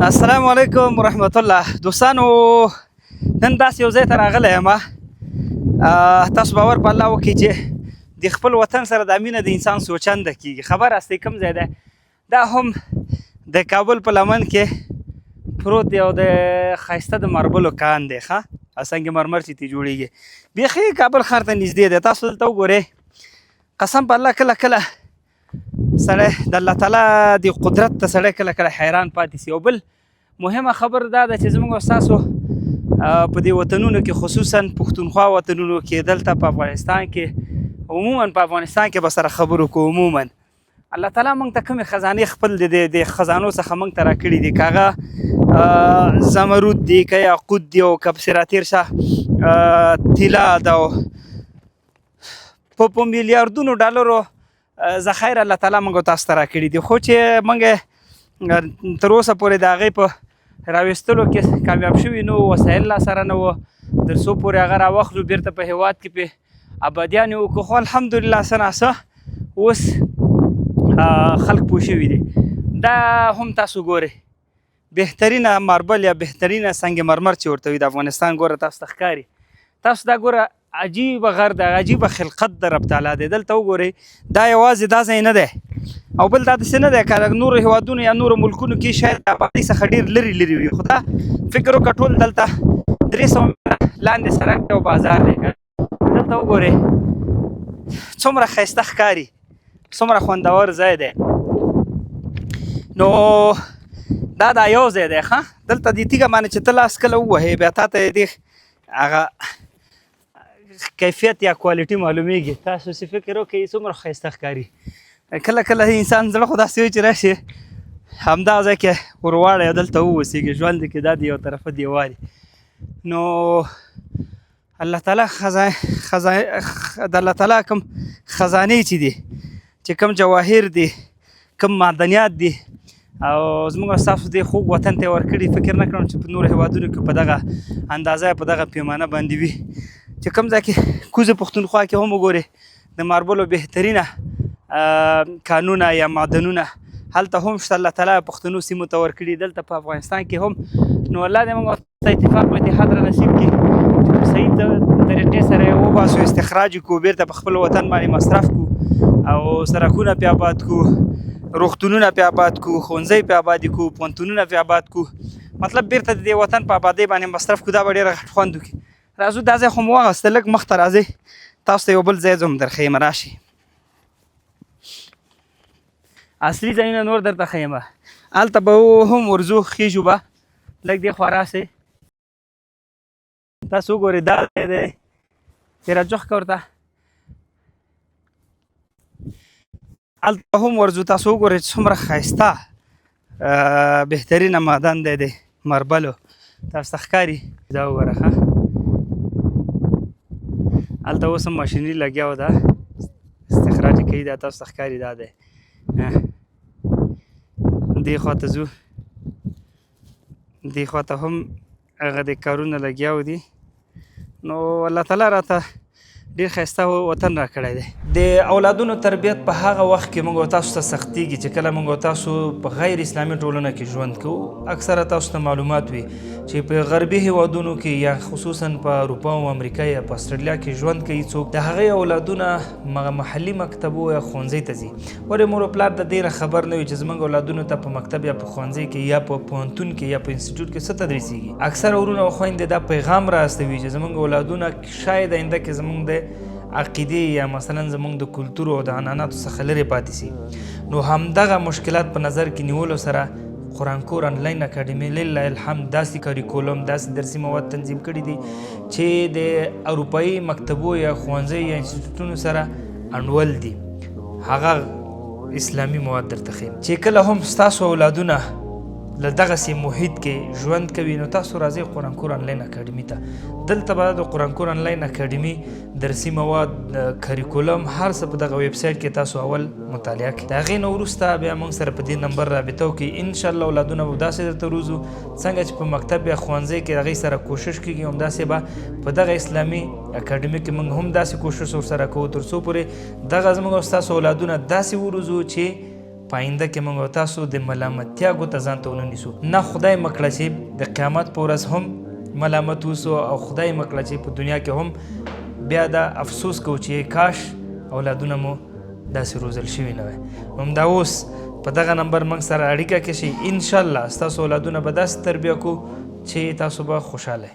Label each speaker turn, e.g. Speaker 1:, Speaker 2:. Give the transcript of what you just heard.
Speaker 1: السلام علیکم ورحمت الله دوستانو. نن داسې یو ځای ته راغلی یم. تاسو باور په الله وکړئ چې د خپل وطن سره دا مینه د انسان سوچنده کېږي. خبر هستئ کوم ځای دی؟ دا هم د کابل په لمن کې پروت دی او د ښایسته د ماربلو کان دی. ښه سنگ مرمر چې ترې جوړېږي بیخي کابل ښار ته نږدې دی. تاسو دلته وګورئ، قسم په الله کله کله سړی د الله تعالی د قدرت ته سړی کله کله حیران پاتې سي. او بل مهمه خبر دا ده چې زموږ ستاسو په دې وطنونو کې خصوصا پښتونخوا وطنونو کې دلته په افغانستان کې عموما په افغانستان کې به سره خبرو کوو. عموما الله تعالی موږ ته کومې خزانې خپل د خزانو څخه موږ ته راکړي دي، که هغه زمرود دي، که یاقوت دي، او که پسې راتېر شه طلا ده، په میلیاردونو ډالرو ذخایر الله تعالی موږ تاسو ته راکړي دي. خو چې موږ تر اوسه پورې د هغې په راویستلو کې کامیاب شوي نه وو، وسایل لا سره نه وو، تر څو پورې هغه راواخلو بیرته په هېواد کې پې ابادیان یې وکړو. خو الحمدلله څه ناڅه اوس خلک پوه شوي دي. دا هم تاسو ګورئ بهترینه ماربل یا بهترینه سنگ مرمر چې ورته وي د افغانستان. ګوره تاسو ته ښکاري، تاسو دا ګوره عجیبه غر ده، عجیبه خلقت د رب تعالی دی. دلته وګورئ، دا یوازې دا ځای نه دی او بل دا داسې نه دی که نورو هېوادونو یا نورو ملکونو کې شاید د آبادۍ څخه ډېر لرې لرې وي. خو دا فکر وکړه ټول دلته 300 متره لاندې سړک دی او بازار دی. دلته وګورئ څومره ښایسته ښکاري، څومره خوندور ځای دی. نو دا یو ځای دی. دلته د تیږه باندې چې ته لاس کله ووهې بیا تا ته د هغه کیفیت یا کوالټي معلومیږي. تاسو چې فکر وکړئ څومره ښایسته ښکاري. کله کله انسان زړه خو داسې وي چې راشي همدا ځای کې ور واړی او دلته واوسېږي. ژوند کې دا د یو طرفه دیوالي. نو الله تعالی د الله تعالی کوم خزانې چې دي، چې کوم جواهر دي، کوم معدنیات دي او زموږ ستاسو دې خوږ وطن ته یې ورکړي، فکر نه کړم چې په نورو هېوادونو کې په دغه اندازه په دغه پیمانه باندې وي. چې کوم ځای کې کوزې پښتونخوا کې هم وګورئ د ماربلو بهترینه کانونه یا معدنونه هلته هم شته. الله تعالی پښتنو سیمو ته ورکړي، دلته په افغانستان کې هم. نو الله دې موږ ته اتفاق او اتحاد را نصیب کړي چې په صحیح طریقې سره یې وباسو، استخراج یې کړو، بیرته په خپل وطن باندې مصرف کړو او سړکونه پې آباد کړو، روغتونونه پې آباد کړو، ښوونځی پې آباد کړو، پوهنتونونه پې آباد کړو. مطلب بیرته د دې وطن په آبادۍ باندې مصرف کړو. دا به ډېره غټ خوند وکړي. راځو دا ځای خو مو واغسته، لږ مخته راځئ تاسو ته یو بل ځای زه هم درښیم. راشئ اصلي ځایونه نور درته ښیم. هلته به هم ورځو، خیږو به لږ دې خوا راسئ. تاسو وګورئ دا ځای دی چې راجوخ که ورته. هلته هم ورځو. تاسو وګورئ څومره ښایسته بهترینه معدن دی د ماربلو. تاسو ته ښکاري؟ دا وګوره ښه. هلته اوس هم ماشینري لګیا ده، استخراج یې کوي. دا تاسو ته ښکاري؟ دا دی. دې خوا ته ځو، دې خوا ته هم هغه د کارونه لګیا دي. نو الله تعالی راته ډېر ښایسته وطن راکړی دی. د اولادونو تربیت په هغه وخت کې موږ تاسو ته سختېږي چې کله موږ تاسو په غیر اسلامي ټولنه کې ژوند کوو. اکثره تاسو ته معلومات وي چې په غربي هېوادونو کې یا خصوصا په اروپا او امریکا یا په استرالیا کې ژوند کوي څوک، د هغې اولادونه محلي مکتبو یا ښوونځي ته ځي. ولې مور او پلار د دې نه خبر نه وي چې زموږ اولادونو ته په مکتب یا په ښوونځي کې یا په پوهنتون کې یا په انسټیټیوټ کې څه تدریسیږي. اکثره ورونه او خویندې دا پیغام راستوي چې زموږ اولادونه شاید آینده کې زموږ د عقیدې یا مثلا زموږ د کلتور او د عنعناتو څخه لرې پاتې سي. نو همدغه مشکلات په نظر کې نیولو سره قرآن کور آنلاین اکاډمي لله الحمد داسې کاریکولم، داسې درسي مواد تنظیم کړي دي چې د اروپایي مکتبو یا ښوونځي یا انسټیټیوټونو سره انډول دي. هغه اسلامي مواد درته ښیم چې کله هم ستاسو اولادونه له دغسې محیط کې ژوند کوي نو تاسو راځئ قرآن کور آنلاین اکاډمي ته. دلته به د قرآن کور آنلاین اکاډمي درسي مواد، کریکولم، هر څه په دغه ویب سایټ کې تاسو اول مطالعه کړئ. د هغې نه وروسته بیا موږ سره په دې نمبر رابطه وکړئ. انشاءالله اولادونه به داسې درته روزو څنګه چې په مکتب یا ښوونځي کې هغې سره کوشش کېږي، همداسې به په دغه اسلامي اکاډمي کې موږ هم داسې کوشش ورسره کوو تر څو پورې دغه زموږ او ستاسو اولادونه داسې وروزو چې په آینده کې موږ او تاسو د ملامتیا ګوته ځان ته ونه نیسو. نه خدای مه کړه چې د قیامت په ورځ هم ملامت اوسو او خدای مه کړه چې په دنیا کې هم بیا دا افسوس کوو چې کاش اولادونه مو داسې روزل شوي نه وی. همدا اوس په دغه نمبر موږ سره اړیکه کې شئ. انشاءالله ستاسو اولادونه به داسې تربیه کو چې تاسو به خوشحاله